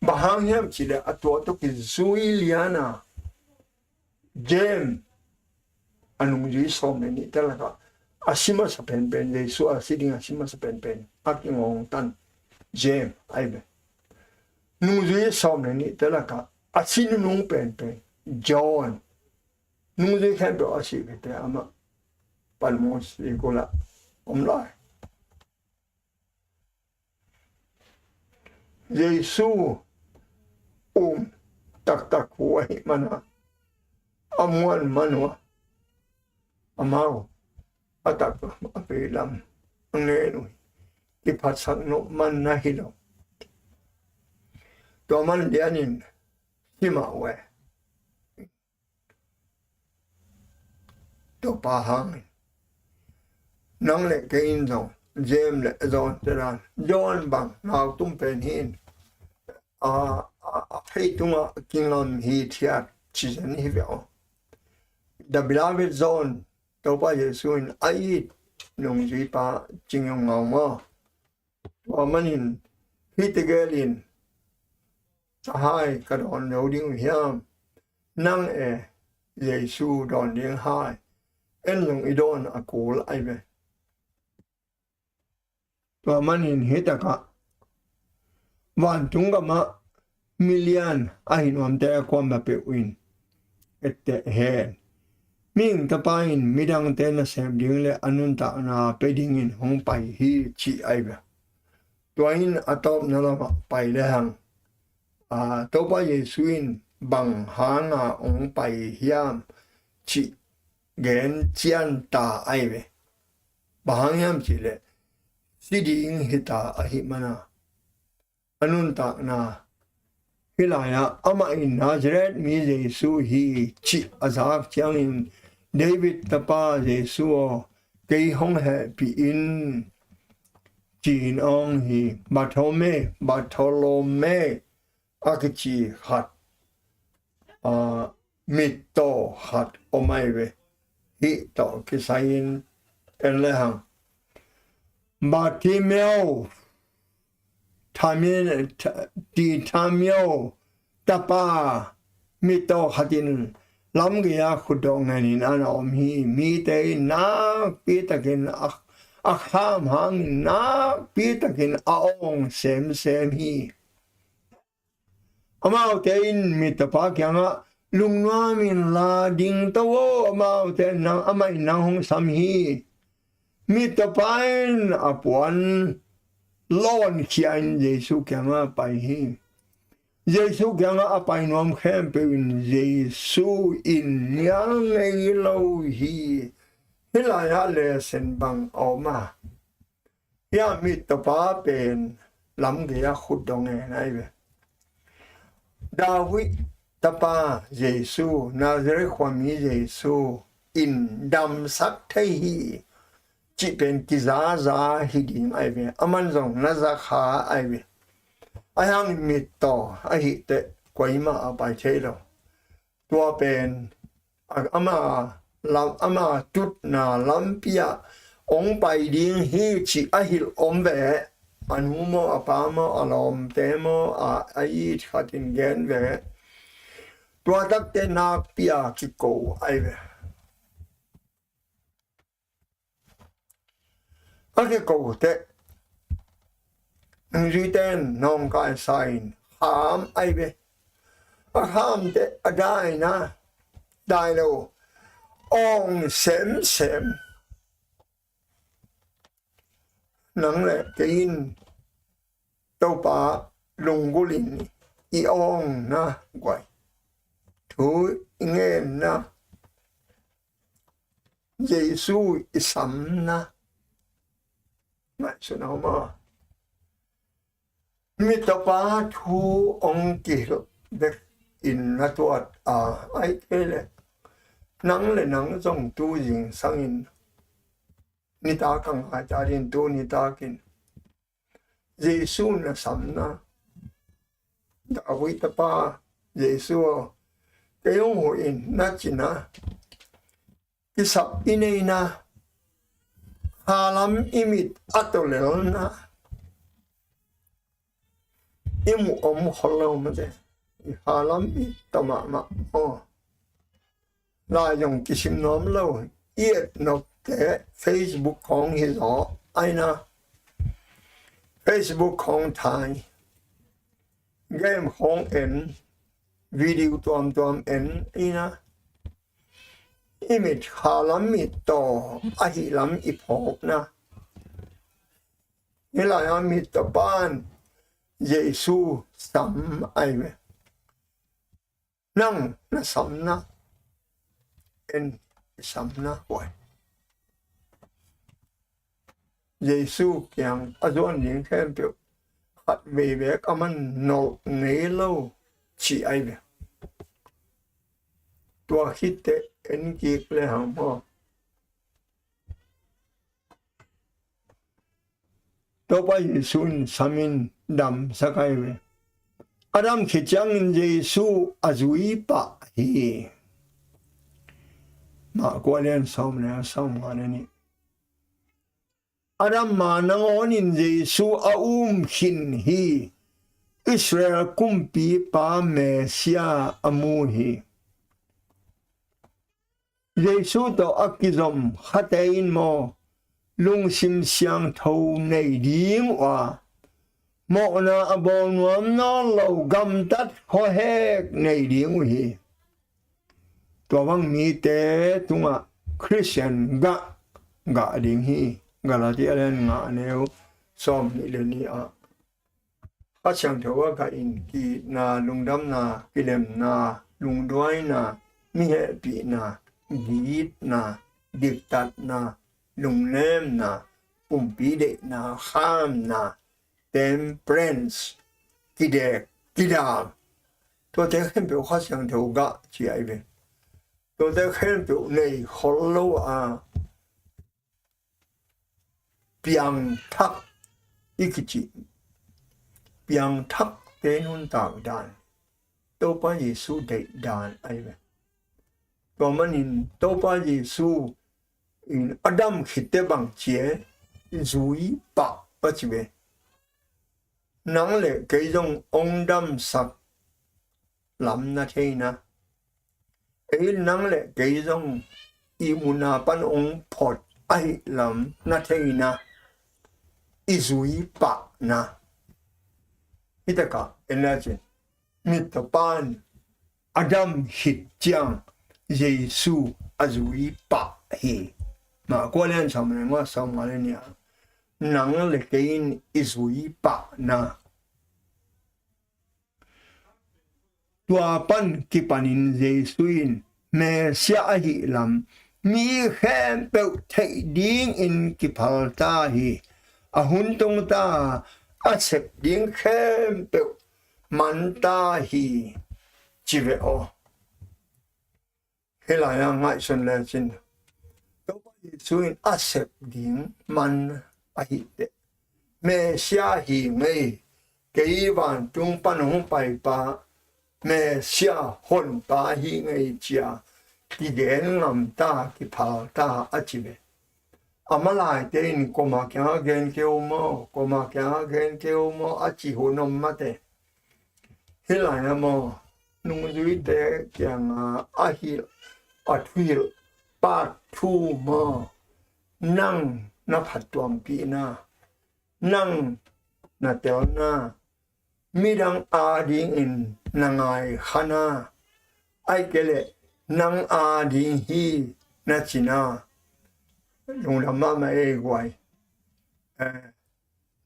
บางอย่างจิเลตัวกิซุยเลียนาเจมอันนู้นยี่สองนี่แต่ละก็อาชิมาสเป็นเยซูอาศิดิงอาชิมาสเป็นอักงงตันเจมไอ้เบนุ่งยี่สองนี่แต่ละก็อาชินุ่งเป็นจอห์นนุ่งยี่แค่เป็นอาชิกแต่อามาปัลโมสอีโกละไลเยซูตักหัวมันอามวนมันวะอามาตักมาไปลำอันนี้หน่อยที่พัดสักนกมันน่าฮิโลตัวมันเดียนินที่มาเวตัวป่าหางน้องเล็กกินจงเจมเล็กจงจะรันย้อนบังนาวตุ้มเป็นหินให้ตุ้มกินลมฮีเทียดชิจันฮิเวลดับบิลาเวจอนตัวพระเยซูไอ้นงจีปาจิงยงเงามาตัวมันฮิตเกลินจะให้กระดอนเดียวดิ้งเฮียมนั่งเยซูดอนดิ้งให้ยงอีดอนอกูลไอเวตัวมันฮิตกะวันจุงกะมามิลเลียนไอ้หนุ่มแต่ความแบบเป็นเตเฮมิ่งตะปายมิดังเตนเสมดิ้งเลอนุนตานาไปดิ้งห้องไปฮีชีไอเบตัวอัตอบนั่นละไปแล้วตัวพระเยซูบังหางองไปเฮียมชีเกนเจียนตาไอเวบางยามชีเลสิดิ้งฮิตาอหิมานาอนุนตานาฮิลายอามานาซาเรตมีเยซูฮีชีอาซากจังเดวิดตะปาเยซูเกยห้องแฮปีจีนองฮีบาโทโลเมอักจีขัด มิโตหัดอไม่เวฮิโตกิสัยนเอ็นเลยหังบาทิเมียวทามินตีทามิยวตาปามิโตหัดินลำกียาขุดดองเงินอันอมฮีมีแต่นักปีตะกินอักข้ามหังนักปีตะกินอาองเซมฮีอามาเตนมิตรปากยังะลุงน้ามินลาดิงตัวอามาเตนนังอาไม่นังหงสามฮีมิตรปายนอปวนล้อนเขียนเยซูยังะไปฮีเยซูยังะไปนอมแค่เป็นเยซูอินยังไงเราฮีฮิลายาเลเซนบังออกมายามิตรปาเป็นลำเกียขุดดองเงินไอเวดาวิดตาปาเยซูนาซาเรความมีเยซูอินดำสักเทฮีจิเป็นกิซาซาฮิดิงไอเวอามันซงนาซาคาไอเวอายังมิตต่อไอฮิเตกวยมาไปเชโลตัวเป็นอามาลำอามาจุดนาลำปียองไปดิ้งฮีจิอหิลอมเวอันหูโมอปาโมอลอมเตโมอาอีขัดินเกนเวตัวตักเตนาปียกิโกไอเวอากิโกเตNungzuiteนองกายไซน์หามไอเวหามเตได้นะได้แล้วองเสมนังแหละกินเต้าป่าลงกุลินอีองนะกวยถูเงินนะเยซูอิสัมนะไม่สนามมิตรป่าทูองกิลเด็กอินนัตวัดไอเกลนังเลยนังจงตูยิงสังอินนิตากังอาจารินตูนิตากินเยซูนะสัมนะดาวิดปาเยซูเกยงหัวอินนัจินะกิสับอินเอนะฮาลัมอิมิตอัตเลลนะอิมุอมฮอลเลมเดฮาลัมอิตมะมะลายงกิสิมน้อมเล่าเอียดนกแต่เฟซบุ๊กของฮิซอไอนะเฟซบุ๊กของไทยเกมของเอ็นวิดีโอตัวเอ็นไอนะอิมิตฮาลัมมิตต่ออหิลัมอิพอกนะเวลามิตรบ้านเยซูสัมไอเวนั่งนะสัมนะเอ็นสัมนะไว้เยซูkiangอาจารย์ยิงแค่เปียวขัดเวเวกมันนกเนโลชีไอเวตัวคิดเตเอ็นกิกเลยหางพ่อตัวไปเยซูสามินดำสักไอเวอาดัมคิดจังเยซูอาจุยปะฮีมากว่าเรียนสมเนี่ยสมวันนี้อาดัมมานังอนินเยซูอาขินฮีอิสราเอลกุมปีปาเมเซียอามูฮีเยซูตัวอักิซอมขัดเอินโมลุงซิมเซียงทูในดิ้งว่าโมนาอบอนวมนอลเรากำตัดขอเฮกในดิ้งฮีตัววังมีเตตุงะคริสเตียนกะดิ้งฮีกาลาติอาเลนงะเนวซอมนิเลนีอาข้าช่างเถวกะอินกีนาลุงดำนากิเลมนาลุงด้วยนามิเฮปีนาบีดนาดิกตัดนาลุงเล่มนาปุ่มปีเดนาข้ามนาเต็มเปรนส์กิเดกกิดาตัวเด็กเห็นเปียวข้าช่างเถวกะจีไอเวตัวเด็กเห็นเปียวในฮอลโลอาเปียงทักอีกจีเปียงทักเตนุนต่างดาน tâu pa Giêsu đệ đàn ai vậy còn mà nhìn tâu pa Giêsu in Adam khité bằng chế rủi bạc bất chỉ về nắng lệ cái dòng ông đâm sặc lắm na thế na ấy nắng lệ cái dòng imuna pan ông phật ai lắm na thế na rủi bạc na ita ka imagine mit pan Adam hit chiang Giêsu rủi bạc hi mà qua lên xong rồi ngó xong mà lên nhà nắng là cái rủi bạc na tua pan kipanin Giêsuin mẹ xia hi làm mi khem beu thei ding in kipal ta hi a hun tong ta a sep ding khem beu man ta hi chỉ về o hay là ngại xuân lên xin Giêsuin a sep ding man a hi de mẹ xia hi ngei cái van tung pan hong pai pa mẹ xia hôn pa hi ngei chia đi đến làm ta cái phao ta ở chỉ về mà lại tên cô mà kiang gen kêu mò cô mà kiang gen kêu mò ở chỉ hôn nôm mà thế hay là mò Nungzuite kiang ở hi ở Thuhilhna ba thu mò năng na phát tuam pi na năng na tel na mi dang a ding in nangai khana ai kele nang a ding hi na china yung lama ma e guai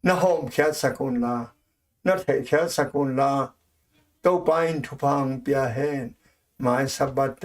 na hom kya sakun la na the kya sakun la to pain thupang pia hen mai sabat